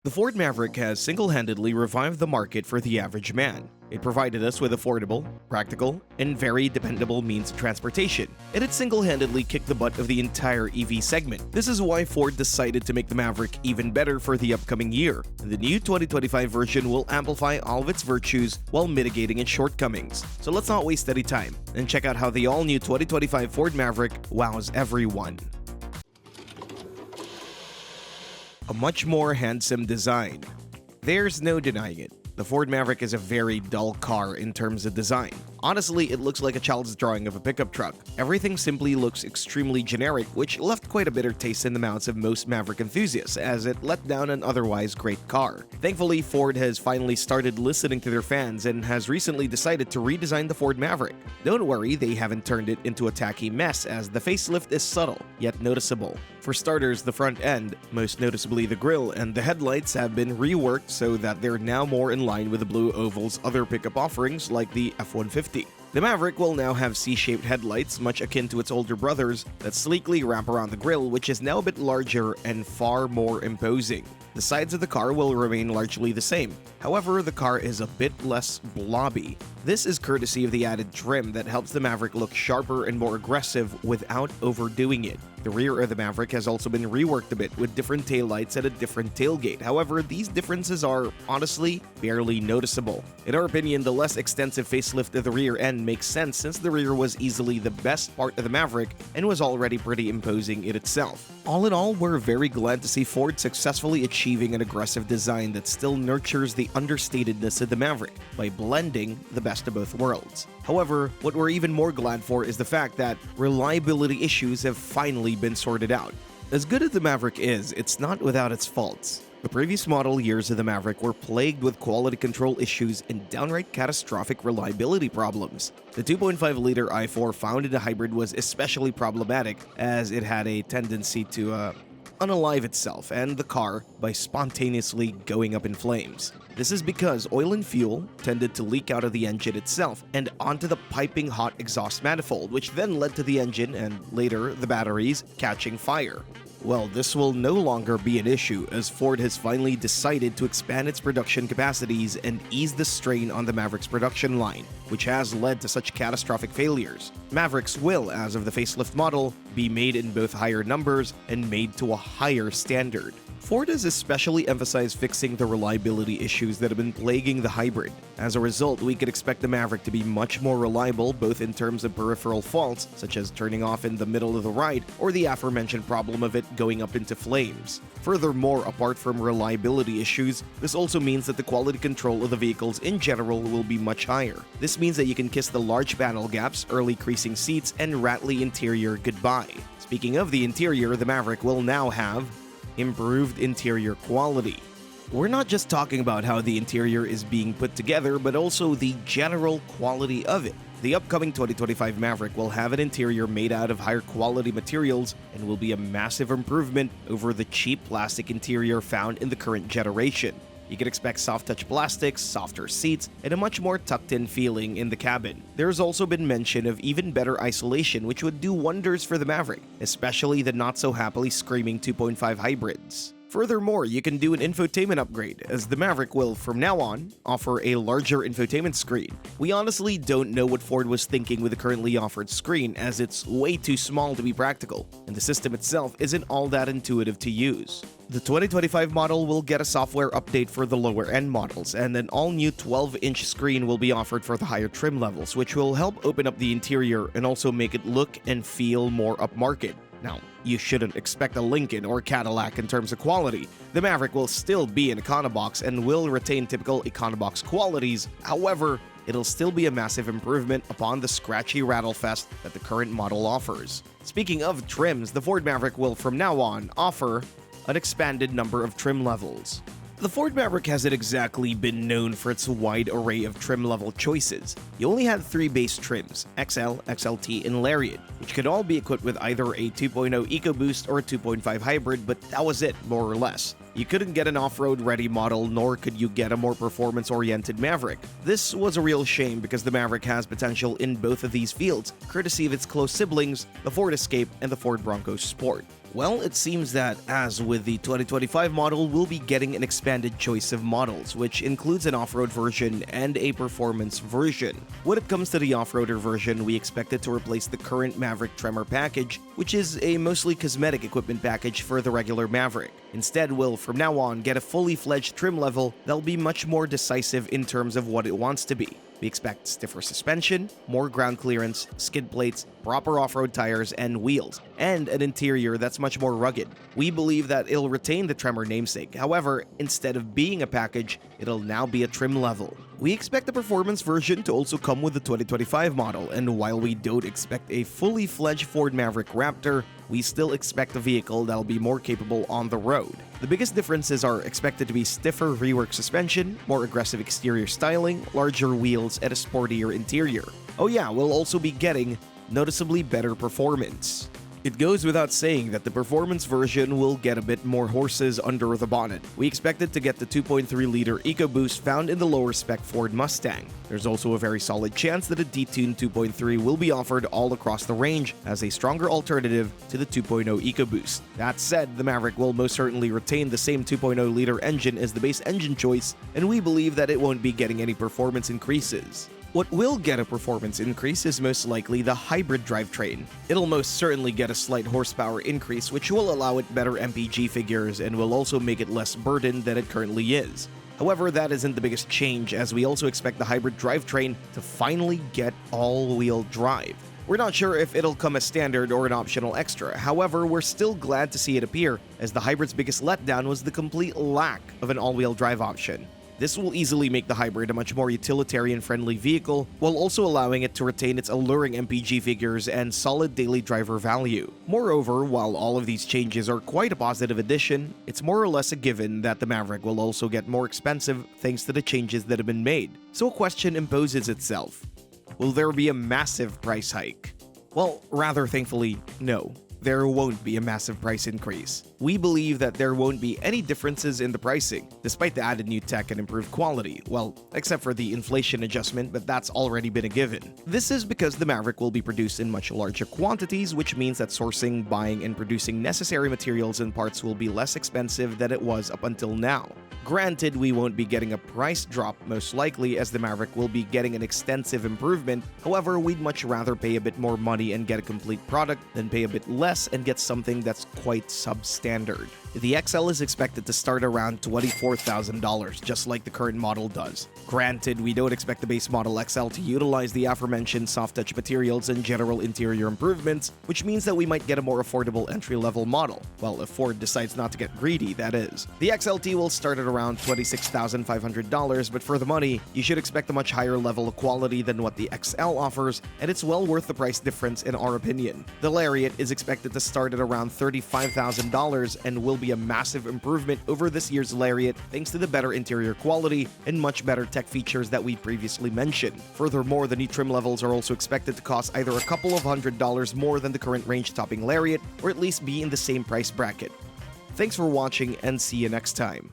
The Ford Maverick has single-handedly revived the market for the average man. It provided us with affordable, practical, and very dependable means of transportation, and it single-handedly kicked the butt of the entire EV segment. This is why Ford decided to make the Maverick even better for the upcoming year. The new 2025 version will amplify all of its virtues while mitigating its shortcomings. So let's not waste any time and check out how the all-new 2025 Ford Maverick wows everyone. A much more handsome design. There's no denying it. The Ford Maverick is a very dull car in terms of design. Honestly, it looks like a child's drawing of a pickup truck. Everything simply looks extremely generic, which left quite a bitter taste in the mouths of most Maverick enthusiasts, as it let down an otherwise great car. Thankfully, Ford has finally started listening to their fans and has recently decided to redesign the Ford Maverick. Don't worry, they haven't turned it into a tacky mess, as the facelift is subtle, yet noticeable. For starters, the front end, most noticeably the grille, and the headlights have been reworked so that they're now more in line with the Blue Oval's other pickup offerings like the F-150. The Maverick will now have C-shaped headlights, much akin to its older brothers, that sleekly wrap around the grille, which is now a bit larger and far more imposing. The sides of the car will remain largely the same. However, the car is a bit less blobby. This is courtesy of the added trim that helps the Maverick look sharper and more aggressive without overdoing it. The rear of the Maverick has also been reworked a bit with different taillights and a different tailgate. However, these differences are, honestly, barely noticeable. In our opinion, the less extensive facelift of the rear end makes sense since the rear was easily the best part of the Maverick and was already pretty imposing in itself. All in all, we're very glad to see Ford successfully achieving an aggressive design that still nurtures the understatedness of the Maverick by blending the best of both worlds. However, what we're even more glad for is the fact that reliability issues have finally been sorted out. As good as the Maverick is, it's not without its faults. The previous model years of the Maverick were plagued with quality control issues and downright catastrophic reliability problems. The 2.5-liter i4 found in the hybrid was especially problematic, as it had a tendency to unalive itself and the car by spontaneously going up in flames. This is because oil and fuel tended to leak out of the engine itself and onto the piping hot exhaust manifold, which then led to the engine and later the batteries catching fire. Well, this will no longer be an issue, as Ford has finally decided to expand its production capacities and ease the strain on the Maverick's production line, which has led to such catastrophic failures. Mavericks will, as of the facelift model, be made in both higher numbers and made to a higher standard. Ford has especially emphasized fixing the reliability issues that have been plaguing the hybrid. As a result, we could expect the Maverick to be much more reliable both in terms of peripheral faults, such as turning off in the middle of the ride, or the aforementioned problem of it going up into flames. Furthermore, apart from reliability issues, this also means that the quality control of the vehicles in general will be much higher. This means that you can kiss the large panel gaps, early creasing seats, and rattly interior goodbye. Speaking of the interior, the Maverick will now have improved interior quality. We're not just talking about how the interior is being put together, but also the general quality of it. The upcoming 2025 Maverick will have an interior made out of higher quality materials and will be a massive improvement over the cheap plastic interior found in the current generation. You can expect soft-touch plastics, softer seats, and a much more tucked-in feeling in the cabin. There's also been mention of even better isolation, which would do wonders for the Maverick, especially the not-so-happily screaming 2.5 hybrids. Furthermore, you can do an infotainment upgrade, as the Maverick will, from now on, offer a larger infotainment screen. We honestly don't know what Ford was thinking with the currently offered screen, as it's way too small to be practical, and the system itself isn't all that intuitive to use. The 2025 model will get a software update for the lower-end models, and an all-new 12-inch screen will be offered for the higher trim levels, which will help open up the interior and also make it look and feel more upmarket. Now, you shouldn't expect a Lincoln or Cadillac in terms of quality. The Maverick will still be an Econobox and will retain typical Econobox qualities. However, it'll still be a massive improvement upon the scratchy rattlefest that the current model offers. Speaking of trims, the Ford Maverick will from now on offer an expanded number of trim levels. The Ford Maverick hasn't exactly been known for its wide array of trim level choices. You only had 3 base trims, XL, XLT, and Lariat, which could all be equipped with either a 2.0 EcoBoost or a 2.5 hybrid, but that was it, more or less. You couldn't get an off-road ready model, nor could you get a more performance-oriented Maverick. This was a real shame because the Maverick has potential in both of these fields, courtesy of its close siblings, the Ford Escape and the Ford Bronco Sport. Well, it seems that, as with the 2025 model, we'll be getting an expanded choice of models, which includes an off-road version and a performance version. When it comes to the off-roader version, we expect it to replace the current Maverick Tremor package, which is a mostly cosmetic equipment package for the regular Maverick. Instead, we'll, from now on, get a fully fledged trim level that'll be much more decisive in terms of what it wants to be. We expect stiffer suspension, more ground clearance, skid plates, proper off-road tires and wheels, and an interior that's much more rugged. We believe that it'll retain the Tremor namesake. However, instead of being a package, it'll now be a trim level. We expect the performance version to also come with the 2025 model, and while we don't expect a fully fledged Ford Maverick Raptor, we still expect a vehicle that'll be more capable on the road. The biggest differences are expected to be stiffer rework suspension, more aggressive exterior styling, larger wheels, and a sportier interior. Oh yeah, we'll also be getting noticeably better performance. It goes without saying that the performance version will get a bit more horses under the bonnet. We expect it to get the 2.3-liter EcoBoost found in the lower spec Ford Mustang. There's also a very solid chance that a detuned 2.3 will be offered all across the range as a stronger alternative to the 2.0 EcoBoost. That said, the Maverick will most certainly retain the same 2.0-liter engine as the base engine choice, and we believe that it won't be getting any performance increases. What will get a performance increase is most likely the hybrid drivetrain. It'll most certainly get a slight horsepower increase, which will allow it better MPG figures and will also make it less burdened than it currently is. However, that isn't the biggest change, as we also expect the hybrid drivetrain to finally get all-wheel drive. We're not sure if it'll come as standard or an optional extra. However, we're still glad to see it appear, as the hybrid's biggest letdown was the complete lack of an all-wheel drive option. This will easily make the hybrid a much more utilitarian-friendly vehicle, while also allowing it to retain its alluring MPG figures and solid daily driver value. Moreover, while all of these changes are quite a positive addition, it's more or less a given that the Maverick will also get more expensive thanks to the changes that have been made. So a question imposes itself. Will there be a massive price hike? Well, rather thankfully, no. There won't be a massive price increase. We believe that there won't be any differences in the pricing, despite the added new tech and improved quality, well, except for the inflation adjustment, but that's already been a given. This is because the Maverick will be produced in much larger quantities, which means that sourcing, buying, and producing necessary materials and parts will be less expensive than it was up until now. Granted, we won't be getting a price drop most likely, as the Maverick will be getting an extensive improvement. However, we'd much rather pay a bit more money and get a complete product than pay a bit less and get something that's quite substandard. The XL is expected to start around $24,000, just like the current model does. Granted, we don't expect the base model XL to utilize the aforementioned soft-touch materials and general interior improvements, which means that we might get a more affordable entry-level model. Well, if Ford decides not to get greedy, that is. The XLT will start at around $26,500, but for the money, you should expect a much higher level of quality than what the XL offers, and it's well worth the price difference in our opinion. The Lariat is expected to start at around $35,000 and will be a massive improvement over this year's Lariat thanks to the better interior quality and much better tech features that we previously mentioned. Furthermore, the new trim levels are also expected to cost either a couple of $100s more than the current range-topping Lariat, or at least be in the same price bracket. Thanks for watching and see you next time.